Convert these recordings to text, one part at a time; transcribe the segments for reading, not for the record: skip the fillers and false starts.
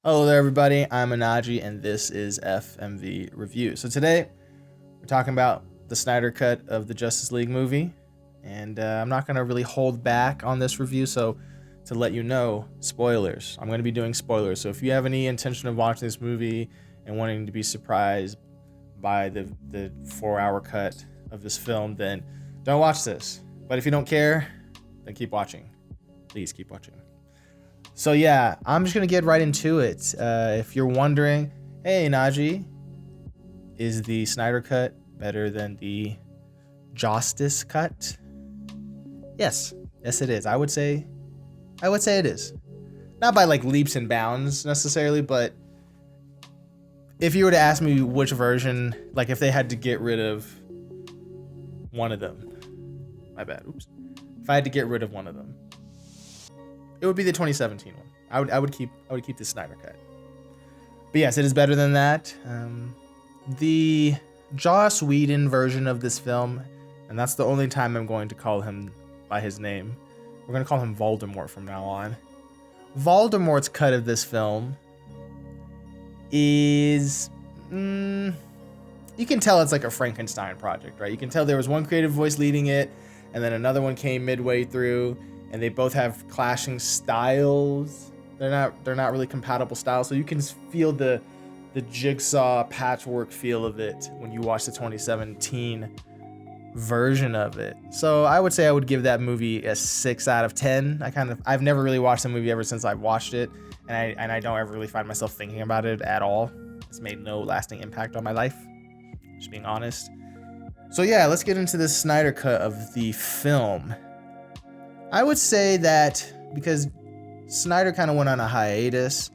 Hello there, everybody. I'm Anaji, and this is FMV Review. So today, we're talking about the Snyder Cut of the Justice League movie, and I'm not going to really hold back on this review, so to let you know, spoilers. I'm going to be doing spoilers, so if you have any intention of watching this movie and wanting to be surprised by the 4-hour cut of this film, then don't watch this. But if you don't care, then keep watching. Please keep watching. So yeah, I'm just gonna get right into it. If you're wondering, hey Naji, is the Snyder Cut better than the Josstice Cut? Yes it is. I would say it is. Not by like leaps and bounds necessarily, but if you were to ask me which version, like if they had to get rid of one of them, my bad, oops. If I had to get rid of one of them, it would be the 2017 one. I would keep the Snyder Cut. But yes, it is better than that. The Joss Whedon version of this film, and that's the only time I'm going to call him by his name. We're going to call him Voldemort from now on. Voldemort's cut of this film is... you can tell it's like a Frankenstein project, right? You can tell there was one creative voice leading it, and then another one came midway through, and they both have clashing styles. They're not really compatible styles, so you can feel the jigsaw patchwork feel of it when you watch the 2017 version of it. So I would say I would give that movie a 6 out of 10. I've never really watched the movie ever since I've watched it, and I don't ever really find myself thinking about it at all. It's made no lasting impact on my life, just being honest. So yeah, let's get into the Snyder Cut of the film. I would say that because Snyder kind of went on a hiatus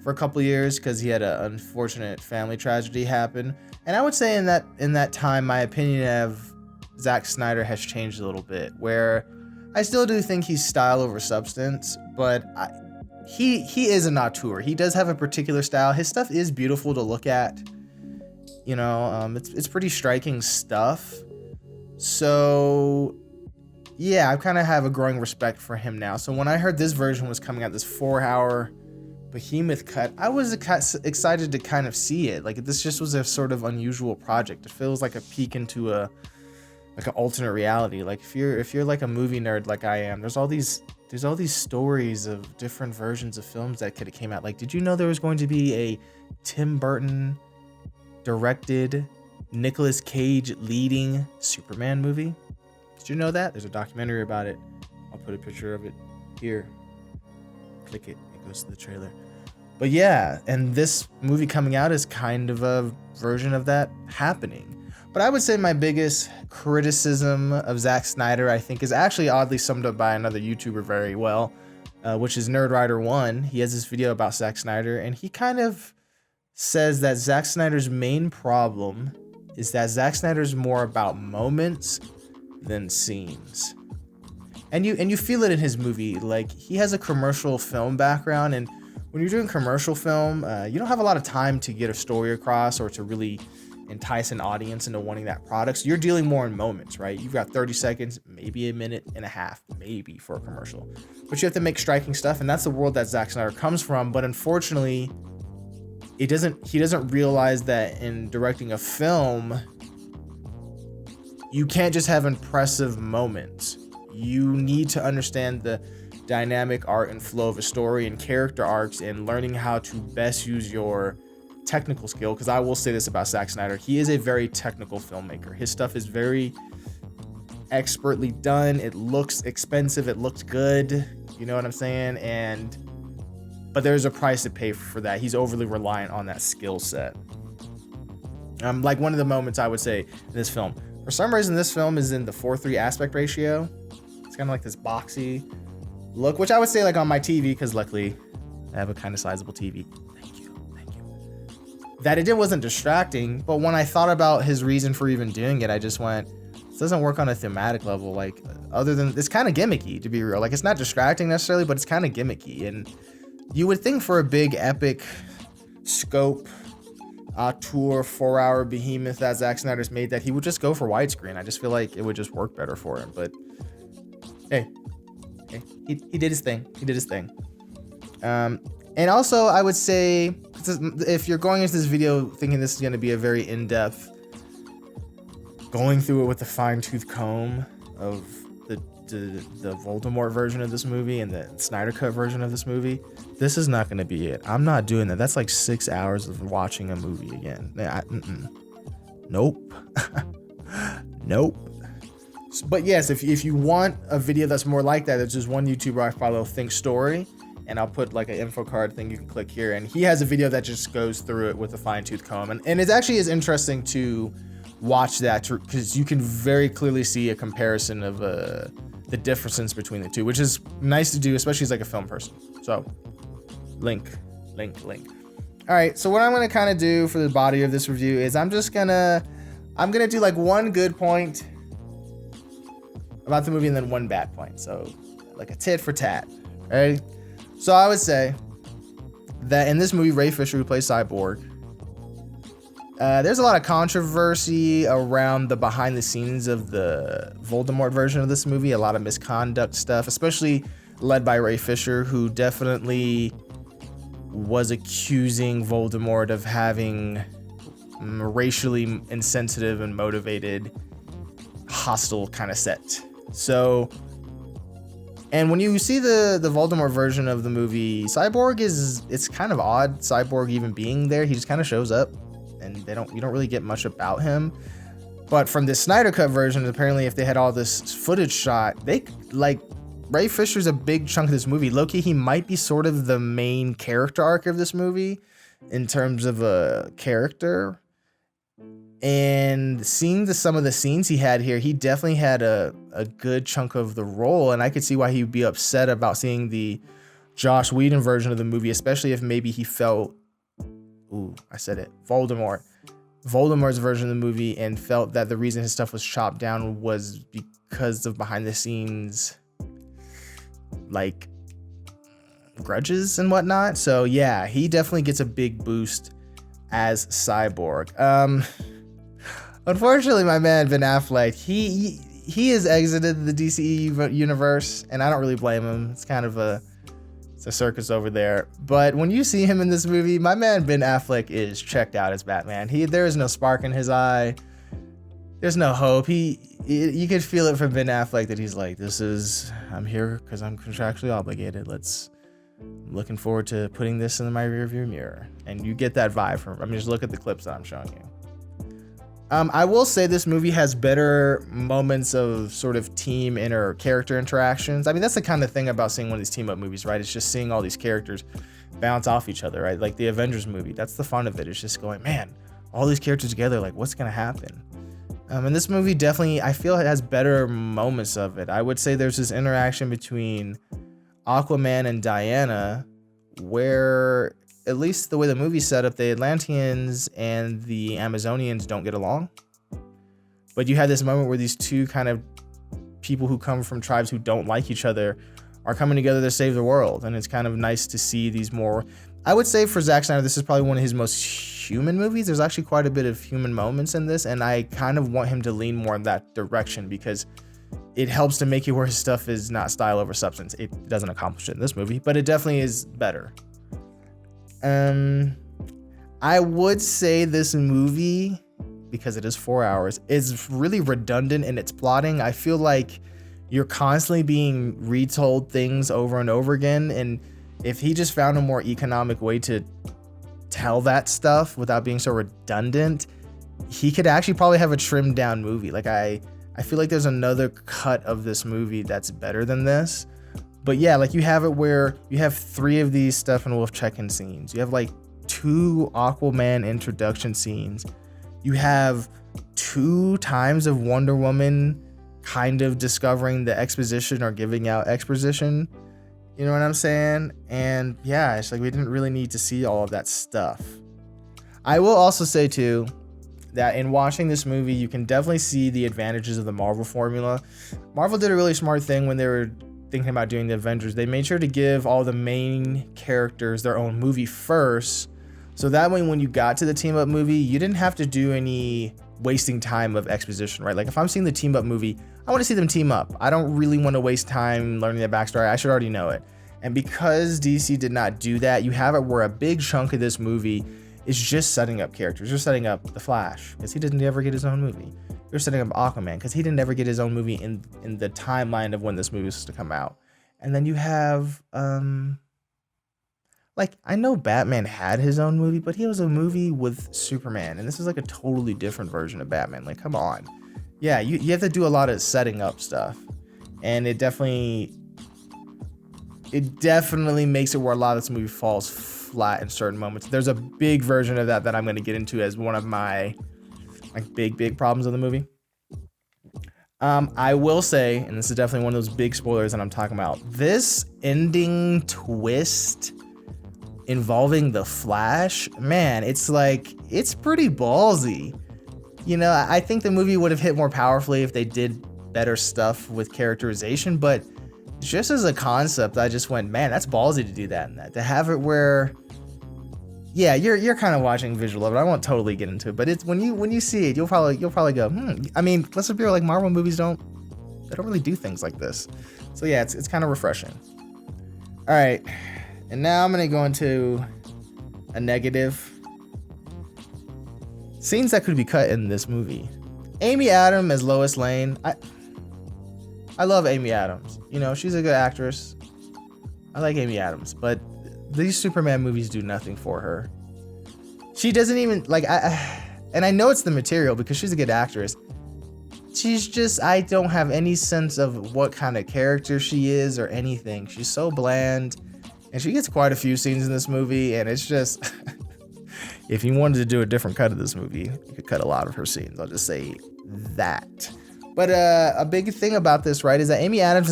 for a couple years because he had an unfortunate family tragedy happen, and I would say in that time, my opinion of Zack Snyder has changed a little bit. Where I still do think he's style over substance, but he is an auteur. He does have a particular style. His stuff is beautiful to look at. You know, it's pretty striking stuff. So yeah, I kind of have a growing respect for him now. So when I heard this version was coming out, this 4-hour behemoth cut, I was excited to kind of see it. Like, this just was a sort of unusual project. It feels like a peek into an alternate reality. Like if you're like a movie nerd like I am, there's all these stories of different versions of films that could have came out. Like, did you know there was going to be a Tim Burton directed, Nicolas Cage leading Superman movie? Did you know that? There's a documentary about it. I'll put a picture of it here. Click it. It goes to the trailer. But yeah, and this movie coming out is kind of a version of that happening. But I would say my biggest criticism of Zack Snyder, I think, is actually oddly summed up by another YouTuber very well, which is NerdWriter1. He has this video about Zack Snyder, and he kind of says that Zack Snyder's main problem is that Zack Snyder's more about moments than scenes. And you feel it in his movie. Like, he has a commercial film background, and when you're doing commercial film, you don't have a lot of time to get a story across or to really entice an audience into wanting that product. So you're dealing more in moments, right? You've got 30 seconds, maybe a minute and a half, maybe, for a commercial. But you have to make striking stuff, and that's the world that Zack Snyder comes from. But unfortunately, he doesn't realize that in directing a film, you can't just have impressive moments. You need to understand the dynamic art and flow of a story and character arcs, and learning how to best use your technical skill. Because I will say this about Zack Snyder, he is a very technical filmmaker. His stuff is very expertly done. It looks expensive. It looks good. You know what I'm saying? But there's a price to pay for that. He's overly reliant on that skill set. Like one of the moments I would say in this film, for some reason, this film is in the 4:3 aspect ratio. It's kind of like this boxy look, which I would say like on my TV, because luckily I have a kind of sizable TV. Thank you. That it wasn't distracting, but when I thought about his reason for even doing it, I just went, this doesn't work on a thematic level. Like, other than, it's kind of gimmicky, to be real. Like, it's not distracting necessarily, but it's kind of gimmicky. And you would think for a big epic scope auteur 4-hour behemoth that Zack Snyder's made, that he would just go for widescreen. I just feel like it would just work better for him. But hey, he did his thing. And also, I would say, if you're going into this video thinking this is going to be a very in-depth, going through it with a fine-tooth comb of the Voldemort version of this movie and the Snyder Cut version of this movie, this is not going to be it. I'm not doing that. That's like 6 hours of watching a movie again. Nope. Nope. But yes, if you want a video that's more like that, there's just one YouTuber I follow, Thinkstory, and I'll put like an info card thing you can click here, and he has a video that just goes through it with a fine-tooth comb, and it actually is interesting to watch that because you can very clearly see a comparison of the differences between the two, which is nice to do, especially as like a film person. So link. All right, so what I'm gonna kind of do for the body of this review is I'm gonna do like one good point about the movie and then one bad point, so like a tit for tat. Right? So I would say that in this movie, Ray Fisher, who plays Cyborg, there's a lot of controversy around the behind the scenes of the Voldemort version of this movie, a lot of misconduct stuff, especially led by Ray Fisher, who definitely was accusing Voldemort of having racially insensitive and motivated hostile kind of set. So, and when you see the Voldemort version of the movie, Cyborg it's kind of odd, Cyborg even being there. He just kind of shows up and you don't really get much about him. But from the Snyder Cut version, apparently if they had all this footage shot, they like Ray Fisher's a big chunk of this movie. Low-key, he might be sort of the main character arc of this movie in terms of a character. And seeing some of the scenes he had here, he definitely had a good chunk of the role, and I could see why he would be upset about seeing the Joss Whedon version of the movie, especially if maybe he felt, Voldemort's version of the movie, and felt that the reason his stuff was chopped down was because of behind the scenes, like, grudges and whatnot. So yeah, he definitely gets a big boost as Cyborg. Unfortunately, my man Ben Affleck, he has exited the DC universe, and I don't really blame him. It's kind of it's a circus over there. But when you see him in this movie, my man Ben Affleck is checked out as Batman. There is no spark in his eye. There's no hope. You could feel it from Ben Affleck that he's like, I'm here because I'm contractually obligated. I'm looking forward to putting this in my rearview mirror. And you get that vibe from, just look at the clips that I'm showing you. I will say this movie has better moments of sort of team character interactions. That's the kind of thing about seeing one of these team up movies, right? It's just seeing all these characters bounce off each other, right? Like the Avengers movie. That's the fun of it. It's just going, man, all these characters together, like what's going to happen? And this movie definitely, I feel it has better moments of it. I would say there's this interaction between Aquaman and Diana where, at least the way the movie's set up, the Atlanteans and the Amazonians don't get along. But you had this moment where these two kind of people who come from tribes who don't like each other are coming together to save the world. And it's kind of nice to see these more, I would say for Zack Snyder, this is probably one of his most human movies. There's actually quite a bit of human moments in this, and I kind of want him to lean more in that direction because it helps to make it where his stuff is not style over substance. It doesn't accomplish it in this movie, but it definitely is better. I would say this movie, because it is 4 hours, is really redundant in its plotting. I feel like you're constantly being retold things over and over again, and if he just found a more economic way to tell that stuff without being so redundant, he could actually probably have a trimmed down movie. Like I feel like there's another cut of this movie that's better than this. But yeah, like you have it where you have 3 of these Steppenwolf check-in scenes. You have like 2 Aquaman introduction scenes. You have 2 times of Wonder Woman kind of discovering the exposition or giving out exposition. You know what I'm saying? And yeah, it's like we didn't really need to see all of that stuff. I will also say too that in watching this movie, you can definitely see the advantages of the Marvel formula. Marvel did a really smart thing when they were thinking about doing the Avengers. They made sure to give all the main characters their own movie first, so that way when you got to the team up movie, you didn't have to do any wasting time of exposition, right? Like if I'm seeing the team up movie, I want to see them team up. I don't really want to waste time learning their backstory. I should already know it. And because DC did not do that, you have it where a big chunk of this movie is just setting up characters. You're setting up the Flash because he didn't ever get his own movie. You're setting up Aquaman because he didn't ever get his own movie in the timeline of when this movie was to come out. And then you have like, I know Batman had his own movie, but he was a movie with Superman, and this is like a totally different version of Batman. Like, come on. Yeah, you have to do a lot of setting up stuff, and it definitely makes it where a lot of this movie falls flat in certain moments. There's a big version of that I'm going to get into as one of my like big problems of the movie. I will say, and this is definitely one of those big spoilers that I'm talking about, this ending twist involving the Flash, man, it's like, it's pretty ballsy. You know, I think the movie would have hit more powerfully if they did better stuff with characterization, but just as a concept, I just went, man, that's ballsy to do that and that. To have it where, yeah, you're kind of watching visual of it. I won't totally get into it, but it's when you see it, you'll probably go, I mean, let's be real, like Marvel movies don't really do things like this. So yeah, it's kind of refreshing. All right. And now I'm going to go into a negative. Scenes that could be cut in this movie. Amy Adams as Lois Lane. I love Amy Adams. You know, she's a good actress. I like Amy Adams, but these Superman movies do nothing for her. She doesn't even, like, and I know it's the material because she's a good actress. She's just, I don't have any sense of what kind of character she is or anything. She's so bland. And she gets quite a few scenes in this movie, and it's just, if you wanted to do a different cut of this movie, you could cut a lot of her scenes. I'll just say that. But a big thing about this, right, is that Amy Adams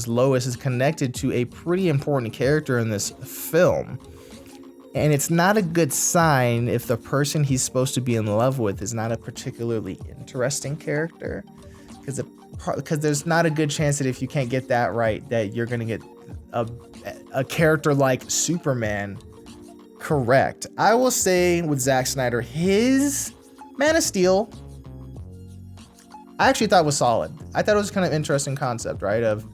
Lois is connected to a pretty important character in this film. And it's not a good sign if the person he's supposed to be in love with is not a particularly interesting character. Because there's not a good chance that if you can't get that right, that you're going to get a character like Superman correct. I will say with Zack Snyder, his Man of Steel, I actually thought was solid. I thought it was kind of interesting concept, right? Of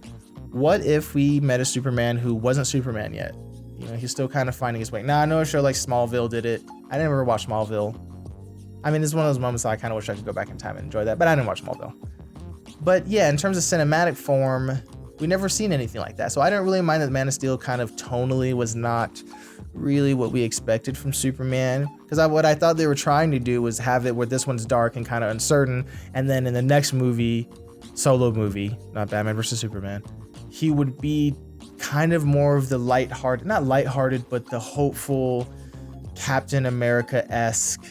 what if we met a Superman who wasn't Superman yet? You know, he's still kind of finding his way. Now, I know a show like Smallville did it. I never watched Smallville. I mean, it's one of those moments that I kind of wish I could go back in time and enjoy that, but I didn't watch Smallville. But yeah, in terms of cinematic form, we never seen anything like that. So I didn't really mind that Man of Steel kind of tonally was not really what we expected from Superman. Because what I thought they were trying to do was have it where this one's dark and kind of uncertain. And then in the next movie, solo movie, not Batman versus Superman, he would be kind of more of the lighthearted, not lighthearted, but the hopeful Captain America-esque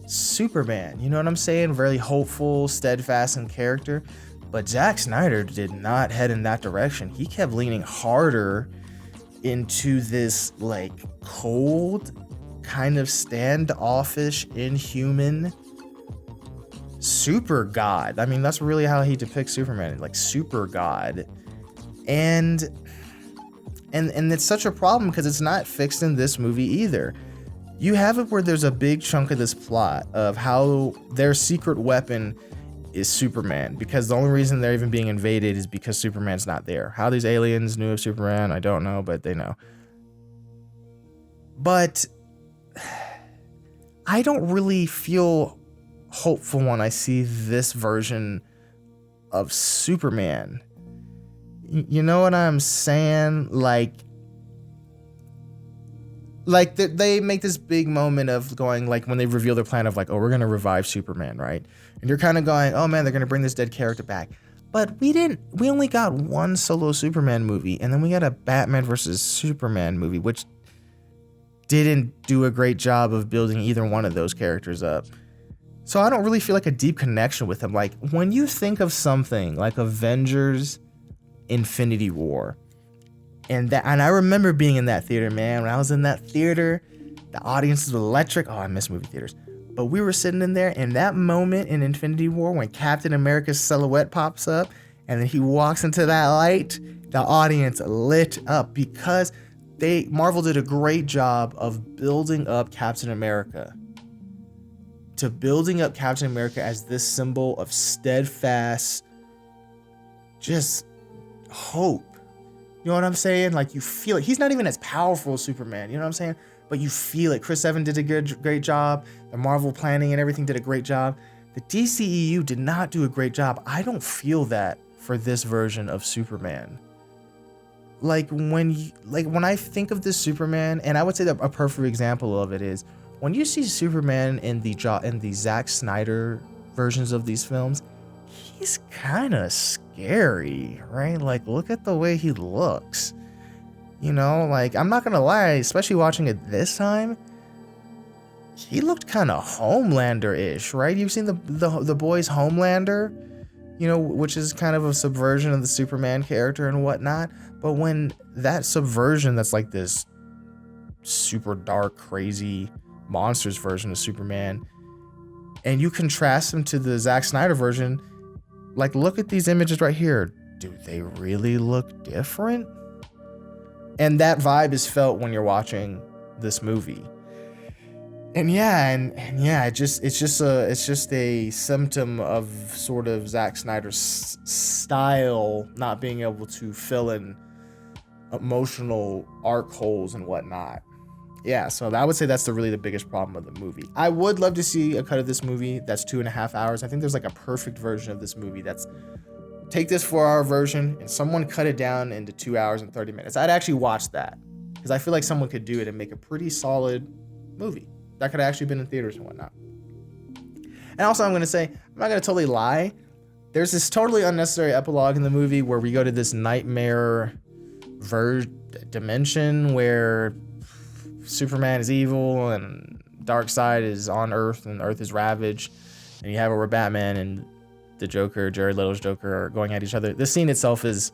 Superman. You know what I'm saying? Very hopeful, steadfast in character. But Zack Snyder did not head in that direction. He kept leaning harder into this like cold, kind of standoffish, inhuman super god. I mean, that's really how he depicts Superman, like super god. And it's such a problem because it's not fixed in this movie either. You have it where there's a big chunk of this plot of how their secret weapon is Superman, because the only reason they're even being invaded is because Superman's not there. How these aliens knew of Superman, I don't know, but they know. But I don't really feel hopeful when I see this version of Superman. You know what I'm saying? Like they make this big moment of going, like when they reveal their plan of like, oh, we're going to revive Superman, right? And you're kind of going, oh man, they're going to bring this dead character back. But we only got one solo Superman movie, and then we got a Batman versus Superman movie, which didn't do a great job of building either one of those characters up. So I don't really feel like a deep connection with them. Like when you think of something like Avengers Infinity War, and I remember being in that theater, man. When I was in that theater, the audience was electric. Oh, I miss movie theaters. But we were sitting in there, and that moment in Infinity War when Captain America's silhouette pops up and then he walks into that light, the audience lit up because Marvel did a great job of building up Captain America. To building up Captain America as this symbol of steadfast, just hope. You know what I'm saying? Like, you feel it. He's not even as powerful as Superman. You know what I'm saying? But you feel it. Chris Evans did a great job. The Marvel planning and everything did a great job. The DCEU did not do a great job. I don't feel that for this version of Superman. Like when I think of this Superman, and I would say that a perfect example of it is when you see Superman in the Zack Snyder versions of these films, he's kind of scary, right? Like, look at the way he looks. You know, like, I'm not gonna lie, especially watching it this time, he looked kind of Homelander-ish, right? You've seen the boys Homelander, you know, which is kind of a subversion of the Superman character and whatnot. But when that subversion that's like this super dark, crazy monsters version of Superman, and you contrast him to the Zack Snyder version, like, look at these images right here. Do they really look different? And that vibe is felt when you're watching this movie. And yeah, it's just a symptom of sort of Zack Snyder's style not being able to fill in emotional arc holes and whatnot. Yeah, so I would say that's really the biggest problem of the movie. I would love to see a cut of this movie that's 2.5 hours. I think there's like a perfect version of this movie that's take this 4-hour version and someone cut it down into 2 hours and 30 minutes. I'd actually watch that because I feel like someone could do it and make a pretty solid movie that could have actually been in theaters and whatnot. And also, I'm going to say, I'm not going to totally lie. There's this totally unnecessary epilogue in the movie where we go to this nightmare dimension where Superman is evil and Darkseid is on Earth and Earth is ravaged, and you have it where Batman and the Joker, Jared Leto's Joker, are going at each other. The scene itself it's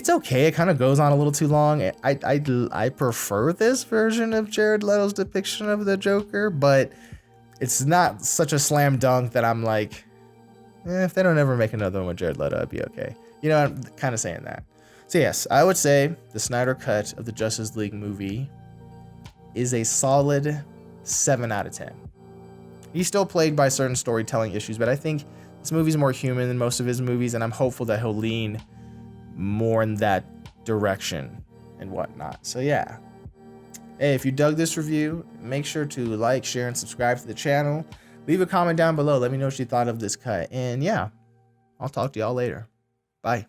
okay. It kind of goes on a little too long. I prefer this version of Jared Leto's depiction of the Joker, but it's not such a slam dunk that I'm like, if they don't ever make another one with Jared Leto, I'd be okay. You know, I'm kind of saying that. So yes, I would say the Snyder Cut of the Justice League movie is a solid 7 out of 10. He's still plagued by certain storytelling issues, but I think this movie's more human than most of his movies, and I'm hopeful that he'll lean more in that direction and whatnot. So yeah. Hey, if you dug this review, make sure to like, share, and subscribe to the channel. Leave a comment down below. Let me know what you thought of this cut. And yeah, I'll talk to y'all later. Bye.